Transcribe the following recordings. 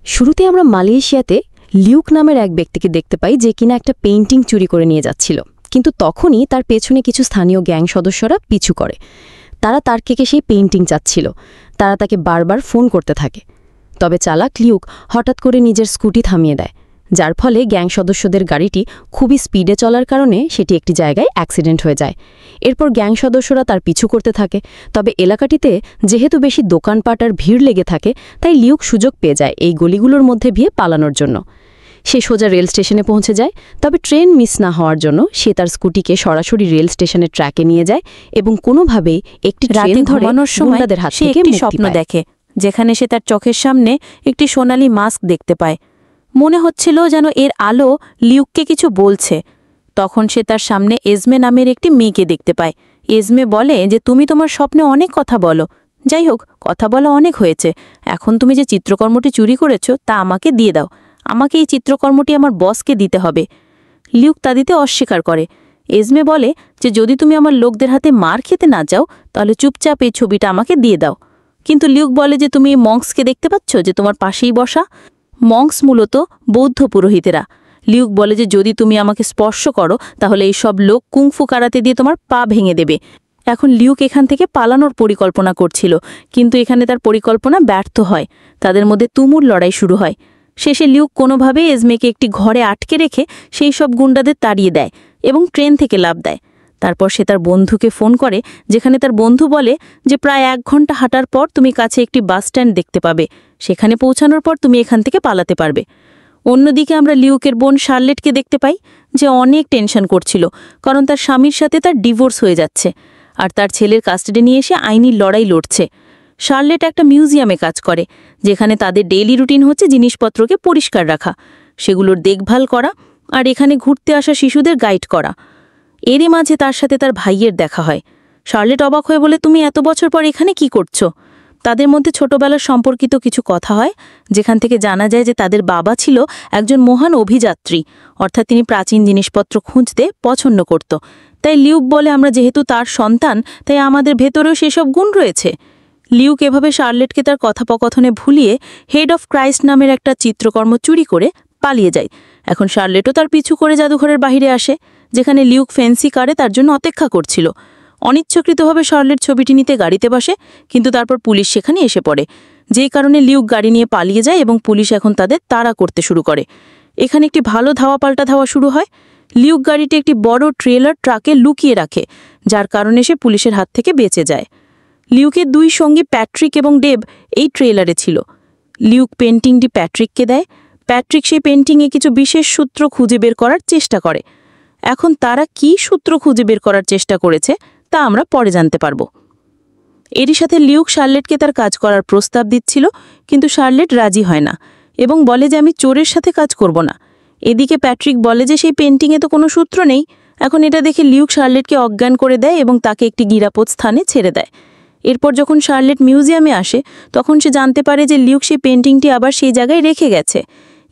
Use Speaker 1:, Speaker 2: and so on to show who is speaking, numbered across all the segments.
Speaker 1: শুরুতে আমরা মালয়েশিয়াতে লিউক নামের এক ব্যক্তিকে দেখতে পাই যে কিনা একটা পেইন্টিং চুরি করে নিয়ে যাচ্ছিল, কিন্তু তখনই তার পেছনে কিছু স্থানীয় গ্যাং সদস্যরা পিছু করে। তারা তার থেকে সেই পেইন্টিং চাচ্ছিল। তারা তাকে বারবার ফোন করতে থাকে। তবে চালাক লিউক হঠাৎ করে নিজের স্কুটি থামিয়ে দেয়, যার ফলে গ্যাং সদস্যদের গাড়িটি খুবই স্পিডে চলার কারণে সেটি একটি জায়গায় অ্যাক্সিডেন্ট হয়ে যায়। এরপর গ্যাং সদস্যরা তার পিছু করতে থাকে। তবে এলাকাটিতে যেহেতু বেশি দোকানপাট আর ভিড় লেগে থাকে, তাই লিউক সুযোগ পেয়ে যায় এই গলিগুলোর মধ্যে দিয়ে পালানোর জন্য। সে সোজা রেল স্টেশনে পৌঁছে যায়। তবে ট্রেন মিস না হওয়ার জন্য সে তার স্কুটিকে সরাসরি রেল স্টেশনের ট্র্যাকে নিয়ে যায় এবং কোনোভাবেই একটি ট্রেন ধরানোর সময় তাদের হাত থেকে
Speaker 2: একটি স্বপ্ন দেখে, যেখানে সে তার চোখের সামনে একটি সোনালী মাস্ক দেখতে পায়। মনে হচ্ছিল যেন এর আলো লিউককে কিছু বলছে। তখন সে তার সামনে এজমে নামের একটি মেয়েকে দেখতে পায়। এজমে বলে যে তুমি তোমার স্বপ্নে অনেক কথা বলো। যাই হোক, কথা বলা অনেক হয়েছে। এখন তুমি যে চিত্রকর্মটি চুরি করেছ তা আমাকে দিয়ে দাও। আমাকে এই চিত্রকর্মটি আমার বসকে দিতে হবে। লিউক তা দিতে অস্বীকার করে। এজমে বলে যে যদি তুমি আমার লোকদের হাতে মার খেতে না যাও, তাহলে চুপচাপ এই ছবিটা আমাকে দিয়ে দাও। কিন্তু লিউক বলে যে তুমি মঙ্কসকে দেখতে পাচ্ছ যে তোমার পাশেই বসা? মঙ্কস মূলত বৌদ্ধ পুরোহিতেরা। লিউক বলে যে যদি তুমি আমাকে স্পর্শ করো, তাহলে এই সব লোক কুংফু কারাতে দিয়ে তোমার পা ভেঙে দেবে। এখন লিউক এখান থেকে পালানোর পরিকল্পনা করছিল, কিন্তু এখানে তার পরিকল্পনা ব্যর্থ হয়। তাদের মধ্যে তুমুল লড়াই শুরু হয়। শেষে লিউক কোনোভাবে এজমেকে একটি ঘরে আটকে রেখে সেই সব গুন্ডাদের তাড়িয়ে দেয় এবং ট্রেন থেকে লাফ দেয়। তারপর সে তার বন্ধুকে ফোন করে, যেখানে তার বন্ধু বলে যে প্রায় 1 ঘন্টা হাঁটার পর তুমি কাছে একটি বাস স্ট্যান্ড দেখতে পাবে। সেখানে পৌঁছানোর পর তুমি এখান থেকে পালাতে পারবে। অন্যদিকে আমরা লিউকের বোন শার্লেটকে দেখতে পাই, যে অনেক টেনশন করছিল, কারণ তার স্বামীর সাথে তার ডিভোর্স হয়ে যাচ্ছে আর তার ছেলের কাস্টাডি নিয়ে এসে আইনি লড়াই লড়ছে। শার্লেট একটা মিউজিয়ামে কাজ করে, যেখানে তাদের ডেইলি রুটিন হচ্ছে জিনিসপত্রকে পরিষ্কার রাখা, সেগুলোর দেখভাল করা আর এখানে ঘুরতে আসা শিশুদের গাইড করা। এরই মাঝে তার সাথে তার ভাইয়ের দেখা হয়। শার্লেট অবাক হয়ে বলে, তুমি এত বছর পর এখানে কি করছো? তাদের মধ্যে ছোটবেলার সম্পর্কিত কিছু কথা হয়, যেখান থেকে জানা যায় যে তাদের বাবা ছিল একজন মহান অভিযাত্রী, অর্থাৎ তিনি প্রাচীন জিনিসপত্র খুঁজতে পছন্দ করত। তাই লিউক বলে আমরা যেহেতু তার সন্তান, তাই আমাদের ভেতরেও সেসব গুণ রয়েছে। লিউক এভাবে শার্লেটকে তার কথোপকথনে ভুলিয়ে হেড অফ ক্রাইস্ট নামের একটা চিত্রকর্ম চুরি করে পালিয়ে যায়। এখন শার্লেটও তার পিছু করে জাদুঘরের বাহিরে আসে, যেখানে লিউক ফ্যান্সি কারে তার জন্য অপেক্ষা করছিল। অনিচ্ছাকৃতভাবে শার্লেট ছবিটি নিতে গাড়িতে বসে, কিন্তু তারপর পুলিশ সেখানে এসে পড়ে, যেই কারণে লিউক গাড়ি নিয়ে পালিয়ে যায় এবং পুলিশ এখন তাদের তাড়া করতে শুরু করে। এখানে একটি ভালো ধাওয়া পাল্টা ধাওয়া শুরু হয়। লিউক গাড়িটি একটি বড় ট্রেলার ট্রাকে লুকিয়ে রাখে, যার কারণে সে পুলিশের হাত থেকে বেঁচে যায়। লিউকের 2 সঙ্গী প্যাট্রিক এবং ডেভ এই ট্রেলারে ছিল। লিউক পেন্টিংটি প্যাট্রিককে দেয়। প্যাট্রিক সেই পেন্টিংয়ে কিছু বিশেষ সূত্র খুঁজে বের করার চেষ্টা করে। এখন তারা কি সূত্র খুঁজে বের করার চেষ্টা করেছে তা আমরা পরে জানতে পারব। এরই সাথে লিউক শার্লেটকে তার কাজ করার প্রস্তাব দিচ্ছিল, কিন্তু শার্লেট রাজি হয় না এবং বলে যে আমি চোরের সাথে কাজ করব না। এদিকে প্যাট্রিক বলে যে সেই পেন্টিংয়ে তো কোনো সূত্র নেই। এখন এটা দেখে লিউক শার্লেটকে অজ্ঞান করে দেয় এবং তাকে একটি নিরাপদ স্থানে ছেড়ে দেয়। এরপর যখন শার্লেট মিউজিয়ামে আসে, তখন সে জানতে পারে যে লিউক সেই পেন্টিংটি আবার সেই জায়গায় রেখে গেছে।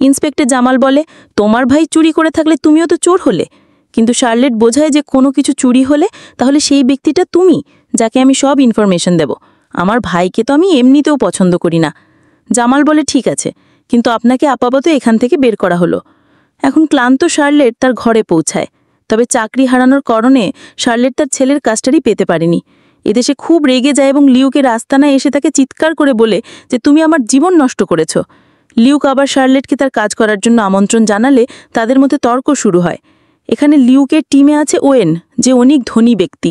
Speaker 2: ইন্সপেক্টর জামাল বলে, তোমার ভাই চুরি করে থাকলে তুমিও তো চোর হলে। কিন্তু শার্লেট বোঝায় যে কোনো কিছু চুরি হলে তাহলে সেই ব্যক্তিটা তুমি, যাকে আমি সব ইনফরমেশন দেব। আমার ভাইকে তো আমি এমনিতেও পছন্দ করি না। জামাল বলে, ঠিক আছে, কিন্তু আপনাকে আপাতত এখান থেকে বের করা হলো। এখন ক্লান্ত শার্লেট তার ঘরে পৌঁছায়। তবে চাকরি হারানোর কারণে শার্লেট তার ছেলের কাস্টাডি পেতে পারেনি। এতে সে খুব রেগে যায় এবং লিউকের আস্তানায় এসে তাকে চিৎকার করে বলে যে তুমি আমার জীবন নষ্ট করেছ। লিউক আবার শার্লেটকে তার কাজ করার জন্য আমন্ত্রণ জানালে তাদের মধ্যে তর্ক শুরু হয়। এখানে লিউকের টিমে আছে ওয়েন, যে অনেক ধনী ব্যক্তি,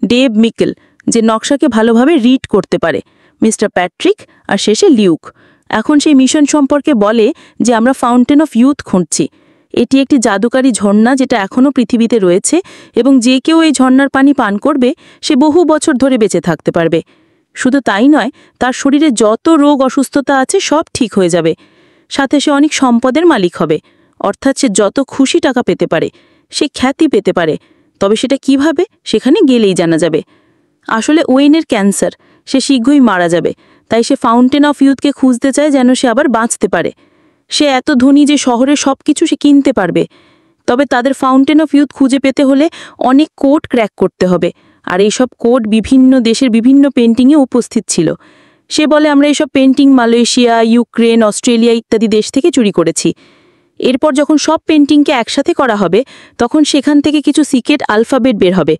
Speaker 2: ডেভ মিকেল, যে নকশাকে ভালোভাবে রিড করতে পারে, মিস্টার প্যাট্রিক, আর শেষে লিউক। এখন সেই মিশন সম্পর্কে বলে যে আমরা ফাউন্টেন অফ ইউথ খুঁজছি। এটি একটি জাদুকারী ঝর্ণা যেটা এখনও পৃথিবীতে রয়েছে এবং যে কেউ এই ঝর্ণার পানি পান করবে সে বহু বছর ধরে বেঁচে থাকতে পারবে। শুধু তাই নয়, তার শরীরে যত রোগ অসুস্থতা আছে সব ঠিক হয়ে যাবে। সাথে সে অনেক সম্পদের মালিক হবে, অর্থাৎ সে যত খুশি টাকা পেতে পারে, সে খ্যাতি পেতে পারে। তবে সেটা কিভাবে, সেখানে গেলেই জানা যাবে। আসলে ওয়েনের ক্যান্সার, সে শীঘ্রই মারা যাবে, তাই সে ফাউন্টেন অফ ইউথকে খুঁজতে চায় যেন সে আবার বাঁচতে পারে। সে এত ধনী যে শহরে সব কিছু সে কিনতে পারবে। তবে তাদের ফাউন্টেন অফ ইউথ খুঁজে পেতে হলে অনেক কোড ক্র্যাক করতে হবে, আর এইসব কোড বিভিন্ন দেশের বিভিন্ন পেন্টিংয়ে উপস্থিত ছিল। সে বলে আমরা এসব পেন্টিং মালয়েশিয়া, ইউক্রেন, অস্ট্রেলিয়া ইত্যাদি দেশ থেকে চুরি করেছি। এরপর যখন সব পেন্টিংকে একসাথে করা হবে তখন সেখান থেকে কিছু সিক্রেট আলফাবেট বের হবে,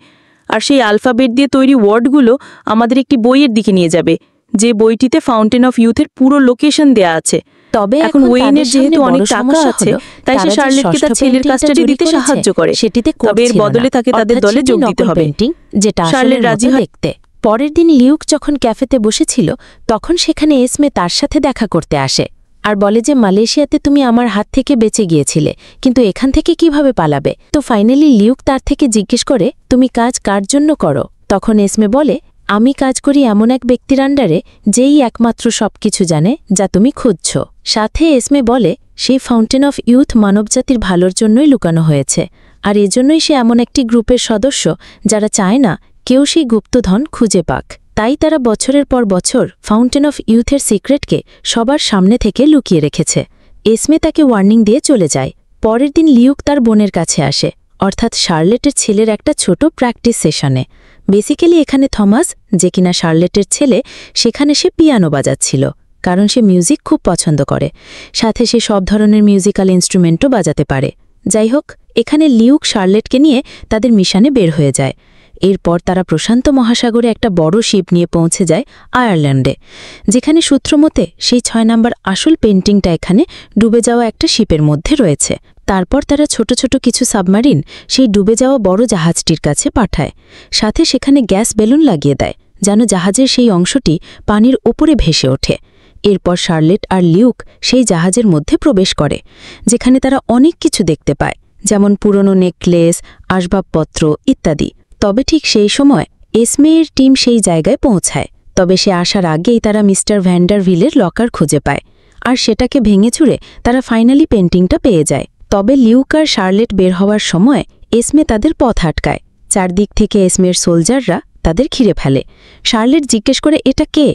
Speaker 2: আর সেই আলফাবেট দিয়ে তৈরি ওয়ার্ডগুলো আমাদের একটি বইয়ের দিকে নিয়ে যাবে, যে বইটিতে ফাউন্টেন অফ ইউথের পুরো লোকেশন দেয়া আছে।
Speaker 1: তবে
Speaker 2: এখন ওয়েনের যেহেতু অনেক টাকা আছে, তাই সে শার্লেটকে তার ছেলের কাস্টাডি দিতে সাহায্য করে। তবে এর বদলে তাকে তাদের দলে যোগ দিতে হবে। শার্লেট রাজি হয়।
Speaker 1: পরের দিন লিউক যখন ক্যাফেতে বসেছিল তখন সেখানে এসমে তার সাথে দেখা করতে আসে আর বলে যে মালয়েশিয়াতে তুমি আমার হাত থেকে বেঁচে গিয়েছিলে, কিন্তু এখান থেকে কিভাবে পালাবে? তো ফাইনালি লিউক তার থেকে জিজ্ঞেস করে তুমি কাজ কার জন্য করো? তখন এসমে বলে আমি কাজ করি এমন এক ব্যক্তির আন্ডারে যেই একমাত্র সবকিছু জানে যা তুমি খুঁজছ। সাথে এসমে বলে সেই ফাউন্টেন অফ ইউথ মানবজাতির ভালোর জন্যই লুকানো হয়েছে, আর এজন্যই সে এমন একটি গ্রুপের সদস্য যারা চায় না কেউ সেই গুপ্তধন খুঁজে পাক। তাই তারা বছরের পর বছর ফাউন্টেন অফ ইউথের সিক্রেটকে সবার সামনে থেকে লুকিয়ে রেখেছে। এসমে তাকে ওয়ার্নিং দিয়ে চলে যায়। পরের দিন লিউক তার বোনের কাছে আসে, অর্থাৎ শার্লেটের ছেলের একটা ছোট প্র্যাকটিস সেশনে। বেসিক্যালি এখানে থমাস, যে কিনা শার্লেটের ছেলে, সেখানে সে পিয়ানো বাজাচ্ছিল, কারণ সে মিউজিক খুব পছন্দ করে। সাথে সে সব ধরনের মিউজিক্যাল ইনস্ট্রুমেন্টও বাজাতে পারে। যাই হোক, এখানে লিউক শার্লেটকে নিয়ে তাদের মিশনে বের হয়ে যায়। এরপর তারা প্রশান্ত মহাসাগরে একটা বড় শিপ নিয়ে পৌঁছে যায় আয়ারল্যান্ডে, যেখানে সূত্রমতে সেই ৬ নম্বর আসল পেন্টিংটা এখানে ডুবে যাওয়া একটা শিপের মধ্যে রয়েছে। তারপর তারা ছোট ছোট কিছু সাবমারিন সেই ডুবে যাওয়া বড় জাহাজটির কাছে পাঠায়। সাথে সেখানে গ্যাস বেলুন লাগিয়ে দেয় যেন জাহাজের সেই অংশটি পানির ওপরে ভেসে ওঠে। এরপর শার্লেট আর লিউক সেই জাহাজের মধ্যে প্রবেশ করে, যেখানে তারা অনেক কিছু দেখতে পায়, যেমন পুরনো নেকলেস, আসবাবপত্র ইত্যাদি। তবে ঠিক সেই সময় এসমের টিম সেই জায়গায় পৌঁছায়। তবে সে আসার আগেই তারা মিস্টার ভ্যান্ডারভিলের লকার খুঁজে পায়, আর সেটাকে ভেঙে চুরে তারা ফাইনালি পেন্টিংটা পেয়ে যায়। তবে লিউক আর শার্লেট বের হওয়ার সময় এসমে তাদের পথ আটকায়। চারদিক থেকে এসমের সোলজাররা তাদের ঘিরে ফেলে। শার্লেট জিজ্ঞেস করে এটা কে?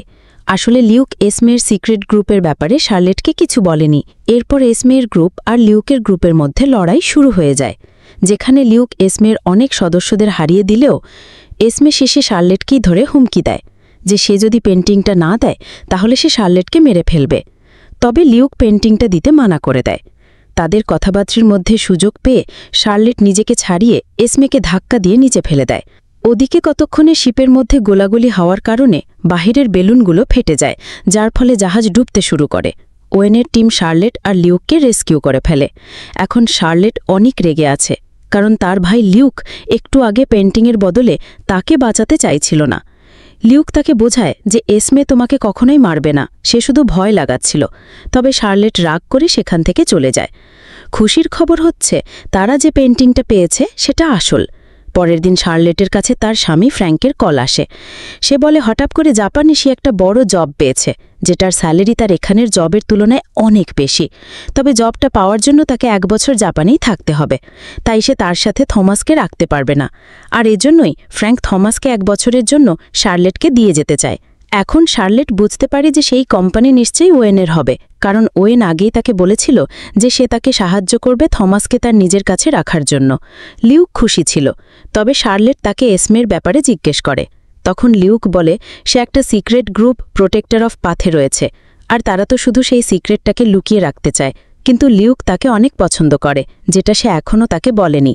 Speaker 1: আসলে লিউক এসমের সিক্রেট গ্রুপের ব্যাপারে শার্লেটকে কিছু বলেনি। এরপর এসমের গ্রুপ আর লিউকের গ্রুপের মধ্যে লড়াই শুরু হয়ে যায়, যেখানে লিউক এসমের অনেক সদস্যদের হারিয়ে দিলেও এসমে শেষে শার্লেটকেই ধরে হুমকি দেয় যে সে যদি পেন্টিংটা না দেয় তাহলে সে শার্লেটকে মেরে ফেলবে। তবে লিউক পেন্টিংটা দিতে মানা করে দেয়। তাদের কথাবার্তার মধ্যে সুযোগ পেয়ে শার্লেট নিজেকে ছাড়িয়ে এসমেকে ধাক্কা দিয়ে নিচে ফেলে দেয়। ওদিকে কতক্ষণে শিপের মধ্যে গোলাগুলি হওয়ার কারণে বাহিরের বেলুনগুলো ফেটে যায়, যার ফলে জাহাজ ডুবতে শুরু করে। ওয়েনের টিম শার্লেট আর লিউককে রেস্কিউ করে ফেলে। এখন শার্লেট অনেক রেগে আছে, কারণ তার ভাই লিউক একটু আগে পেন্টিংয়ের বদলে তাকে বাঁচাতে চাইছিল না। লিউক তাকে বোঝায় যে এসমে তোমাকে কখনোই মারবে না, সে শুধু ভয় লাগাচ্ছিল। তবে শার্লেট রাগ করে সেখান থেকে চলে যায়। খুশির খবর হচ্ছে তারা যে পেন্টিংটা পেয়েছে সেটা আসল। পরের দিন শার্লেটের কাছে তার স্বামী ফ্র্যাঙ্কের কল আসে। সে বলে হঠাৎ করে জাপানে সে একটা বড় জব পেয়েছে, যেটার স্যালারি তার এখানের জবের তুলনায় অনেক বেশি। তবে জবটা পাওয়ার জন্য তাকে 1 বছর জাপানেই থাকতে হবে, তাই সে তার সাথে থমাসকে রাখতে পারবে না। আর এজন্যই ফ্র্যাঙ্ক থমাসকে 1 বছরের জন্য শার্লেটকে দিয়ে যেতে চায়। এখন শার্লেট বুঝতে পারে যে সেই কোম্পানি নিশ্চয়ই ওয়েনের হবে, কারণ ওয়েন আগেই তাকে বলেছিল যে সে তাকে সাহায্য করবে থমাসকে তার নিজের কাছে রাখার জন্য। লিউক খুশি ছিল। তবে শার্লেট তাকে এসমের ব্যাপারে জিজ্ঞেস করে। তখন লিউক বলে সে একটা সিক্রেট গ্রুপ প্রোটেক্টর অফ পাথে রয়েছে, আর তারা তো শুধু সেই সিক্রেটটাকে লুকিয়ে রাখতে চায়। কিন্তু লিউক তাকে অনেক পছন্দ করে, যেটা সে এখনও তাকে বলেনি।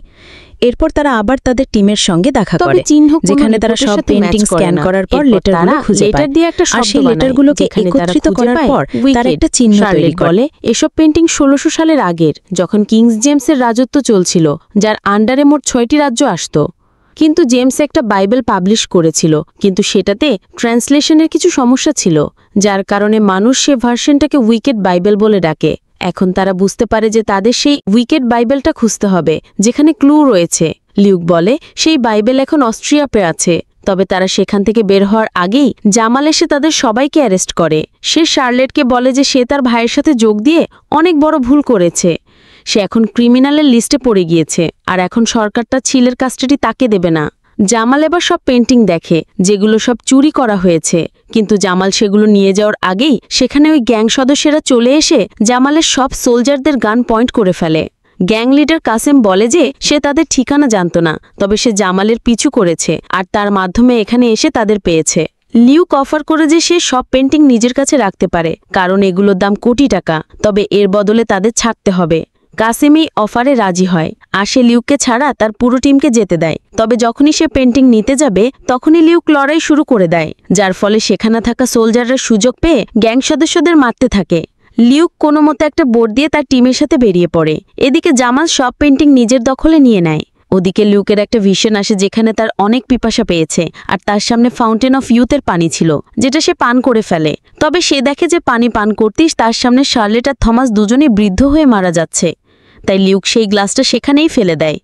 Speaker 1: এরপর তারা আবার তাদের টিমের সঙ্গে দেখা করে, যেখানে তারা সব পেন্টিং স্ক্যান করার পর লেটারগুলো খুঁজে পায়। আর সেই লেটারগুলোকে একত্রিত করার পর তারা একটা চিহ্ন তৈরি করে।
Speaker 2: এসব পেন্টিং 1600 সালের আগের, যখন কিংস জেমসের রাজত্ব চলছিল, যার আন্ডারে মোট 6টি রাজ্য আসত। কিন্তু জেমস একটা বাইবেল পাবলিশ করেছিল, কিন্তু সেটাতে ট্রান্সলেশনের কিছু সমস্যা ছিল, যার কারণে মানুষ সে ভার্সনটাকে উইকেড বাইবেল বলে ডাকে। এখন তারা বুঝতে পারে যে তাদের সেই উইকেড বাইবেলটা খুঁজতে হবে, যেখানে ক্লু রয়েছে। লিউক বলে সেই বাইবেল এখন অস্ট্রিয়াতে আছে। তবে তারা সেখান থেকে বের হওয়ার আগেই জামাল এসে তাদের সবাইকে অ্যারেস্ট করে। সে শার্লেটকে বলে যে সে তার ভাইয়ের সাথে যোগ দিয়ে অনেক বড় ভুল করেছে। সে এখন ক্রিমিনালের লিস্টে পড়ে গিয়েছে, আর এখন সরকার তার ছেলের কাস্টাডি তাকে দেবে না। জামাল এবার সব পেন্টিং দেখে, যেগুলো সব চুরি করা হয়েছে, কিন্তু জামাল সেগুলো নিয়ে যাওয়ার আগেই সেখানে ওই গ্যাং সদস্যরা চলে এসে জামালের সব সোলজারদের গান পয়েন্ট করে ফেলে। গ্যাং লিডার কাসেম বলে যে সে তাদের ঠিকানা জানত না, তবে সে জামালের পিছু করেছে আর তার মাধ্যমে এখানে এসে তাদের পেয়েছে। লিউক অফার করে যে সে সব পেন্টিং নিজের কাছে রাখতে পারে, কারণ এগুলোর দাম কোটি টাকা, তবে এর বদলে তাদের ছাড়তে হবে। কাসেম এই অফারে রাজি হয় আর সে লিউককে ছাড়া তার পুরো টিমকে যেতে দেয়। তবে যখনই সে পেন্টিং নিতে যাবে তখনই লিউক লড়াই শুরু করে দেয়, যার ফলে সেখানে থাকা সোলজাররা সুযোগ পেয়ে গ্যাং সদস্যদের মারতে থাকে। লিউক কোনো মতে একটা বোর্ড দিয়ে তার টিমের সাথে বেরিয়ে পড়ে। এদিকে জামাল সব পেন্টিং নিজের দখলে নিয়ে নেয়। ওদিকে লিউকের একটা ভিশন আসে যেখানে তার অনেক পিপাসা পেয়েছে আর তার সামনে ফাউন্টেন অফ ইউথের পানি ছিল, যেটা সে পান করে ফেলে। তবে সে দেখে যে পানি পান করতেই তার সামনে শার্লেট আর থমাস দুজনেই বৃদ্ধ হয়ে মারা যাচ্ছে। তাই লিউক সেই গ্লাসটা সেখানেই ফেলে দেয়।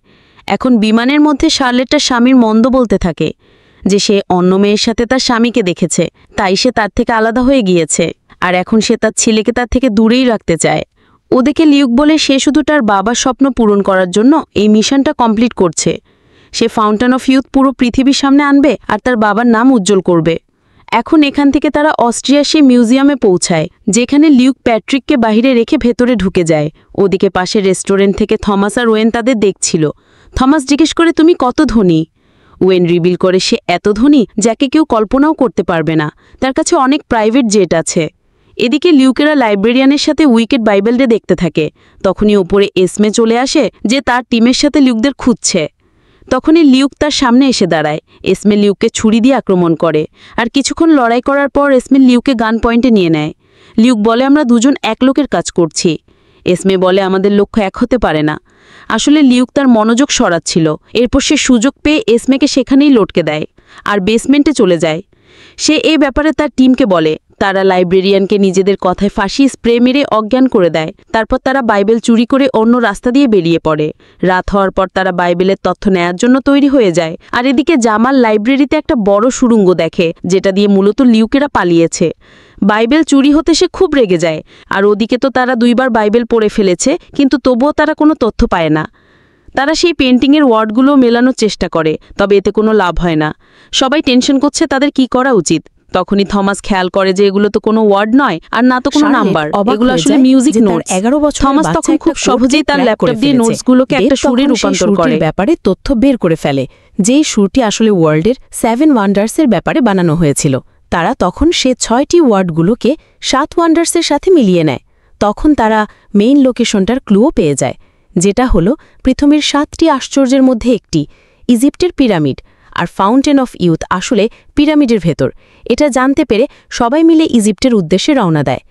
Speaker 2: এখন বিমানের মধ্যে শার্লেট তার স্বামীর মন্দ বলতে থাকে যে সে অন্য মেয়ের সাথে তার স্বামীকে দেখেছে, তাই সে তার থেকে আলাদা হয়ে গিয়েছে আর এখন সে তার ছেলেকে তার থেকে দূরেই রাখতে চায়। ওদিকে লিউক বলে সে শুধু তার বাবার স্বপ্ন পূরণ করার জন্য এই মিশনটা কমপ্লিট করছে। সে ফাউন্টেন অফ ইউথ পুরো পৃথিবীর সামনে আনবে আর তার বাবার নাম উজ্জ্বল করবে। এখন এখান থেকে তারা অস্ট্রিয়ার সেই মিউজিয়ামে পৌঁছায়, যেখানে লিউক প্যাট্রিককে বাইরে রেখে ভেতরে ঢুকে যায়। ওদিকে পাশের রেস্টুরেন্ট থেকে থমাস আর ওয়েন তাদের দেখছিল। থমাস জিজ্ঞেস করে, তুমি কত ধনী? ওয়েন রিভিল করে সে এত ধনী যাকে কেউ কল্পনাও করতে পারবে না, তার কাছে অনেক প্রাইভেট জেট আছে। এদিকে লিউকেরা লাইব্রেরিয়ানের সাথে উইকেট বাইবেল ডে দেখতে থাকে। তখনই ওপরে এসমে চলে আসে যে তার টিমের সাথে লিউকদের খুঁজছে। তখনই লিউক তার সামনে এসে দাঁড়ায়। এসমে লিউককে ছুরি দিয়ে আক্রমণ করে আর কিছুক্ষণ লড়াই করার পর এসমে লিউককে গান পয়েন্টে নিয়ে নেয়। লিউক বলে, আমরা দুজন এক লোকের কাজ করছি। এসমে বলে, আমাদের লক্ষ্য এক হতে পারে না। আসলে লিউক তার মনোযোগ সরাচ্ছিল। এরপর সে সুযোগ পেয়ে এসমেকে সেখানেই লটকে দেয় আর বেসমেন্টে চলে যায়। সে এই ব্যাপারে তার টিমকে বলে। তারা লাইব্রেরিয়ানকে নিজেদের কথায় ফাঁসি স্প্রে মেরে অজ্ঞান করে দেয়। তারপর তারা বাইবেল চুরি করে অন্য রাস্তা দিয়ে বেরিয়ে পড়ে। রাত হওয়ার পর তারা বাইবেলের তথ্য নেয়ার জন্য তৈরি হয়ে যায়। আর এদিকে জামাল লাইব্রেরিতে একটা বড় সুড়ঙ্গ দেখে, যেটা দিয়ে মূলত লিউকেরা পালিয়েছে। বাইবেল চুরি হতে সে খুব রেগে যায়। আর ওদিকে তো তারা 2বার বাইবেল পড়ে ফেলেছে, কিন্তু তবুও তারা কোনো তথ্য পায় না। তারা সেই পেন্টিংয়ের ওয়ার্ডগুলো মেলানোর চেষ্টা করে, তবে এতে কোনো লাভ হয় না। সবাই টেনশন করছে তাদের কি করা উচিত। তখনই থমাস খেয়াল করে যে এগুলো তো কোনো ওয়ার্ড নয় আর না তো কোনো নাম্বার, এগুলো আসলে মিউজিক নোটস।
Speaker 1: 11 বছর
Speaker 2: থমাস তখন খুব সহজেই তার ল্যাপটপ দিয়ে নোটসগুলোকে একটা সুরে রূপান্তর করে
Speaker 1: ব্যাপারে তথ্য বের করে ফেলে, যেই সুরটি আসলে ওয়ার্ল্ডের 7 ওয়ান্ডার্সের ব্যাপারে বানানো হয়েছিল। তারা তখন সে 6টি ওয়ার্ডগুলোকে 7 ওয়ান্ডার্সের সাথে মিলিয়ে নেয়। তখন তারা মেইন লোকেশনটার ক্লুও পেয়ে যায়, যেটা হলো পৃথিবীর 7টি আশ্চর্যের মধ্যে একটি, ইজিপ্টের পিরামিড। আর ফাউন্টেন অফ ইউথ আসলে পিরামিডের ভেতর। এটা জানতে পেরে সবাই মিলে ইজিপ্টের উদ্দেশ্যে রওনা দেয়।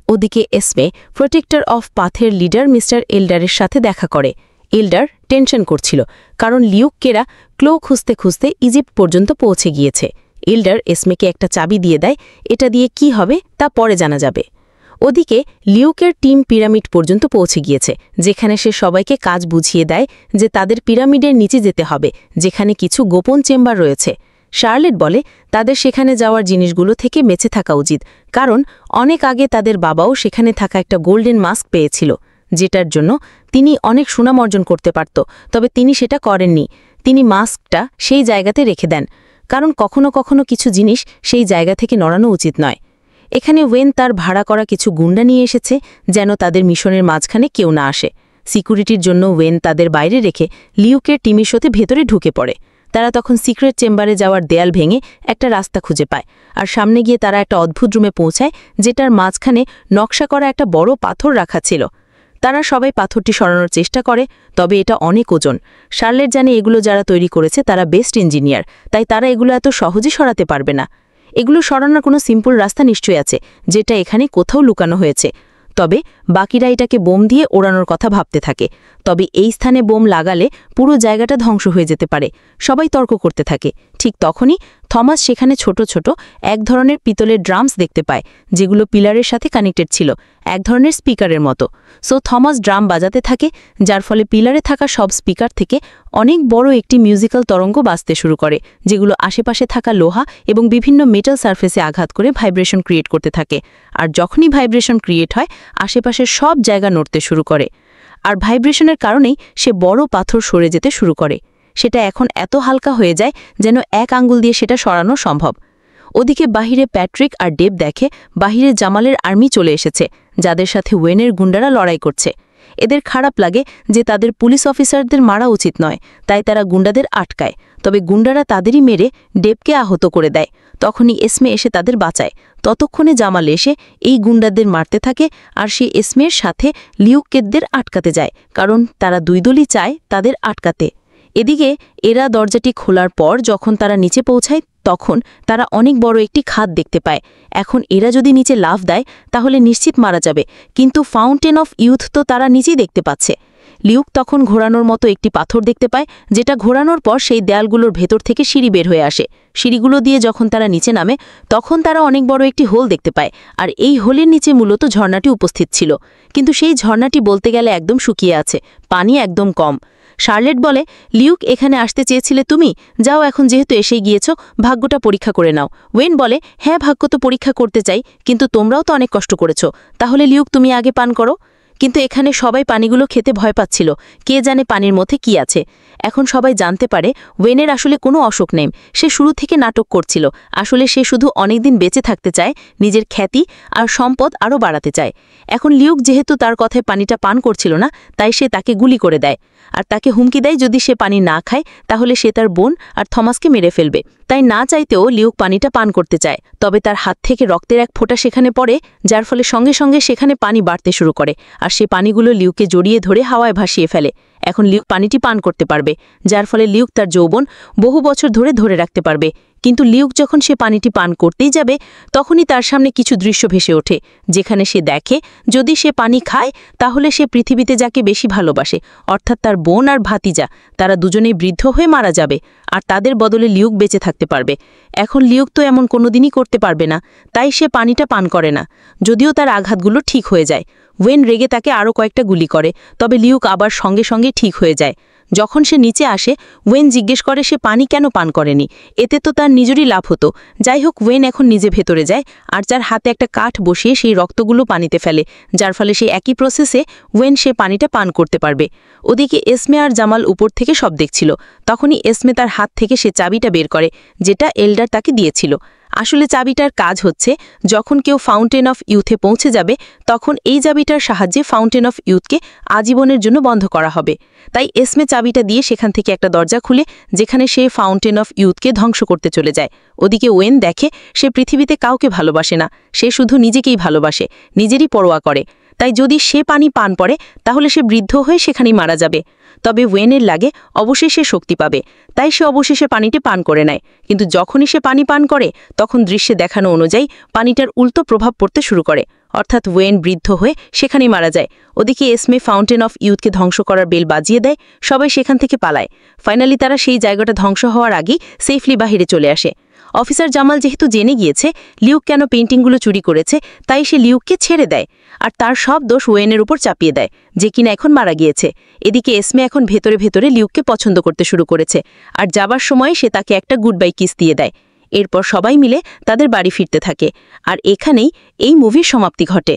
Speaker 1: ওদিকে এসমে প্রোটেক্টর অফ পাথের লিডার মিস্টার এল্ডারের সাথে দেখা করে। এল্ডার টেনশন করছিল, কারণ লিউককেরা ক্লো খুঁজতে খুঁজতে ইজিপ্ট পর্যন্ত পৌঁছে গিয়েছে। এল্ডার এসমেকে একটা চাবি দিয়ে দেয়, এটা দিয়ে কি হবে তা পরে জানা যাবে। ওদিকে লিউকের টিম পিরামিড পর্যন্ত পৌঁছে গিয়েছে, যেখানে সে সবাইকে কাজ বুঝিয়ে দেয় যে তাদের পিরামিডের নিচে যেতে হবে, যেখানে কিছু গোপন চেম্বার রয়েছে। শার্লেট বলে তাদের সেখানে যাওয়ার জিনিসগুলো থেকে বেঁচে থাকা উচিত, কারণ অনেক আগে তাদের বাবাও সেখানে থাকা একটা গোল্ডেন মাস্ক পেয়েছিল, যেটার জন্য তিনি অনেক সুনাম অর্জন করতে পারত। তবে তিনি সেটা করেননি। তিনি মাস্কটা সেই জায়গাতে রেখে দেন, কারণ কখনো কখনো কিছু জিনিস সেই জায়গা থেকে নড়ানো উচিত নয়। এখানে ওয়েন তার ভাড়া করা কিছু গুন্ডা নিয়ে এসেছে, যেন তাদের মিশনের মাঝখানে কেউ না আসে। সিকিউরিটির জন্য ওয়েন তাদের বাইরে রেখে লিউকের টিমের সাথে ভেতরে ঢুকে পড়ে। তারা তখন সিক্রেট চেম্বারে যাওয়ার দেয়াল ভেঙে একটা রাস্তা খুঁজে পায়, আর সামনে গিয়ে তারা একটা অদ্ভুত রুমে পৌঁছায়, যেটার মাঝখানে নকশা করা একটা বড় পাথর রাখা ছিল। তারা সবাই পাথরটি সরানোর চেষ্টা করে, তবে এটা অনেক ওজন। শার্লেট জানে এগুলো যারা তৈরি করেছে তারা বেস্ট ইঞ্জিনিয়ার, তাই তারা এগুলো এত সহজে সরাতে পারবে না। এগুলো সরানোর কোনো সিম্পল রাস্তা নিশ্চয়ই আছে, যেটা এখানে কোথাও লুকানো হয়েছে। তবে বাকিরা এটাকে বোম দিয়ে ওড়ানোর কথা ভাবতে থাকে। তবে এই স্থানে বোম লাগালে পুরো জায়গাটা ধ্বংস হয়ে যেতে পারে। সবাই তর্ক করতে থাকে। ঠিক তখনই থমাস সেখানে ছোট ছোট এক ধরনের পিতলের ড্রামস দেখতে পায়, যেগুলো পিলারের সাথে কানেক্টেড ছিল, এক ধরনের স্পিকারের মতো। সো থমাস ড্রাম বাজাতে থাকে, যার ফলে পিলারে থাকা সব স্পিকার থেকে অনেক বড় একটি মিউজিক্যাল তরঙ্গ বাজতে শুরু করে, যেগুলো আশেপাশে থাকা লোহা এবং বিভিন্ন মেটাল সারফেসে আঘাত করে ভাইব্রেশন ক্রিয়েট করতে থাকে। আর যখনই ভাইব্রেশন ক্রিয়েট হয়, আশেপাশের সব জায়গা নড়তে শুরু করে। আর ভাইব্রেশনের কারণেই সে বড় পাথর সরে যেতে শুরু করে। সেটা এখন এত হালকা হয়ে যায় যেন এক আঙ্গুল দিয়ে সেটা সরানো সম্ভব। ওদিকে বাহিরে প্যাট্রিক আর ডেভ দেখে বাহিরে জামালের আর্মি চলে এসেছে, যাদের সাথে ওয়েনের গুন্ডারা লড়াই করছে। এদের খারাপ লাগে যে তাদের পুলিশ অফিসারদের মারা উচিত নয়, তাই তারা গুন্ডাদের আটকায়। তবে গুন্ডারা তাদেরই মেরে ডেভকে আহত করে দেয়।
Speaker 2: তখনই এসমে এসে তাদের বাঁচায়। ততক্ষণে জামাল এসে এই গুন্ডাদের মারতে থাকে, আর সে এসমের সাথে লিউকদের আটকাতে যায়, কারণ তারা দুই দলই চায় তাদের আটকাতে। এদিকে এরা দরজাটি খোলার পর যখন তারা নিচে পৌঁছায়, তখন তারা অনেক বড় একটি খাদ দেখতে পায়। এখন এরা যদি নিচে লাফ দেয় তাহলে নিশ্চিত মারা যাবে, কিন্তু ফাউন্টেন অফ ইউথ তো তারা নিচেই দেখতে পাচ্ছে। লিউক তখন ঘোরানোর মতো একটি পাথর দেখতে পায়, যেটা ঘোরানোর পর সেই দেয়ালগুলোর ভেতর থেকে সিঁড়ি বের হয়ে আসে। সিঁড়িগুলো দিয়ে যখন তারা নিচে নামে তখন তারা অনেক বড় একটি হোল দেখতে পায়, আর এই হোলের নিচে মূলত ঝর্ণাটি উপস্থিত ছিল। কিন্তু সেই ঝর্ণাটি বলতে গেলে একদম শুকিয়ে আছে, পানি একদম কম। শার্লেট বলে, লিউক, এখানে আসতে চেয়েছিলে তুমি, যাও এখন যেহেতু এসেই গিয়েছ ভাগ্যটা পরীক্ষা করে নাও। ওয়েন বলে, হ্যাঁ ভাগ্য তো পরীক্ষা করতে চাই, কিন্তু তোমরাও তো অনেক কষ্ট করেছো, তাহলে লিউক তুমি আগে পান করো। কিন্তু এখানে সবাই পানিগুলো খেতে ভয় পাচ্ছিল, কে জানে পানির মধ্যে কি আছে। এখন সবাই জানতে পারে ওয়েনের আসলে কোনো অসুখ নেই, সে শুরু থেকে নাটক করছিল। আসলে সে শুধু অনেকদিন বেঁচে থাকতে চায়, নিজের খ্যাতি আর সম্পদ আরও বাড়াতে চায়। এখন লিউক যেহেতু তার কথায় পানিটা পান করছিল না, তাই সে তাকে গুলি করে দেয়, আর তাকে হুমকি দেয় যদি সে পানি না খায় তাহলে সে তার বোন আর থমাসকে মেরে ফেলবে। তাই না চাইতেও লিউক পানিটা পান করতে চায়, তবে তার হাত থেকে রক্তের এক ফোঁটা সেখানে পড়ে, যার ফলে সঙ্গে সঙ্গে সেখানে পানি বাড়তে শুরু করে, আর সে পানিগুলো লিউককে জড়িয়ে ধরে হাওয়ায় ভাসিয়ে ফেলে। এখন লিউক পানিটি পান করতে পারবে, যার ফলে লিউক তার যৌবন বহু বছর ধরে রাখতে পারবে। কিন্তু লিউক যখন সে পানিটি পান করতেই যাবে তখনই তার সামনে কিছু দৃশ্য ভেসে ওঠে, যেখানে সে দেখে যদি সে পানি খায় তাহলে সে পৃথিবীতে যাকে বেশি ভালোবাসে, অর্থাৎ তার বোন আর ভাতিজা, তারা দুজনেই বৃদ্ধ হয়ে মারা যাবে, আর তাদের বদলে লিউক বেঁচে থাকতে পারবে। এখন লিউক তো এমন কোনোদিনই করতে পারবে না, তাই সে পানিটা পান করে না, যদিও তার আঘাতগুলো ঠিক হয়ে যায়। ওয়েন রেগে তাকে আরও কয়েকটা গুলি করে, তবে লিউক আবার সঙ্গে সঙ্গে ঠিক হয়ে যায়। যখন সে নিচে আসে ওয়েন জিজ্ঞেস করে সে পানি কেন পান করেনি, এতে তো তার নিজেরই লাভ হতো। যাই হোক, ওয়েন এখন নিজে ভেতরে যায় আর যার হাতে একটা কাঠ বসিয়ে সেই রক্তগুলো পানিতে ফেলে, যার ফলে সেই একই প্রসেসে ওয়েন সে পানিটা পান করতে পারবে। ওদিকে এসমে আর জামাল উপর থেকে সব দেখছিল। তখনই এসমে তার হাত থেকে সে চাবিটা বের করে, যেটা এল্ডার তাকে দিয়েছিল। আসলে চাবিটার কাজ হচ্ছে যখন কেউ ফাউন্টেন অফ ইউথে পৌঁছে যাবে তখন এই চাবিটার সাহায্যে ফাউন্টেন অফ ইউথকে আজীবনের জন্য বন্ধ করা হবে। তাই এসমে চাবিটা দিয়ে সেখান থেকে একটা দরজা খুলে, যেখানে সে ফাউন্টেন অফ ইউথকে ধ্বংস করতে চলে যায়। ওদিকে ওয়েন দেখে সে পৃথিবীতে কাউকে ভালোবাসে না, সে শুধু নিজেকেই ভালোবাসে, নিজেরই পরোয়া করে। তাই যদি সে পানি পান করে তাহলে সে বৃদ্ধ হয়ে সেখানেই মারা যাবে। তবে ওয়েনের লাগে অবশেষে শক্তি পাবে, তাই সে অবশেষে পানিটি পান করে নেয়। কিন্তু যখনই সে পানি পান করে তখন দৃশ্যে দেখানো অনুযায়ী পানিটার উল্টো প্রভাব পড়তে শুরু করে, অর্থাৎ ওয়েন বৃদ্ধ হয়ে সেখানেই মারা যায়। ওদিকে এসমে ফাউন্টেন অফ ইউথকে ধ্বংস করার বেল বাজিয়ে দেয়, সবাই সেখান থেকে পালায়। ফাইনালি তারা সেই জায়গাটা ধ্বংস হওয়ার আগেই সেফলি বাহিরে চলে আসে। অফিসার জামাল যেহেতু জেনে গিয়েছে লিউক কেন পেইন্টিংগুলো চুরি করেছে, তাই সে লিউককে ছেড়ে দেয়, আর তার সব দোষ ওয়েনের উপর চাপিয়ে দেয়, যে কিনা এখন মারা গিয়েছে। এদিকে এসমে এখন ভেতরে ভেতরে লিউককে পছন্দ করতে শুরু করেছে, আর যাবার সময় সে তাকে একটা গুড বাই কিস দিয়ে দেয়। এরপর সবাই মিলে তাদের বাড়ি ফিরতে থাকে, আর এখানেই এই মুভির সমাপ্তি ঘটে।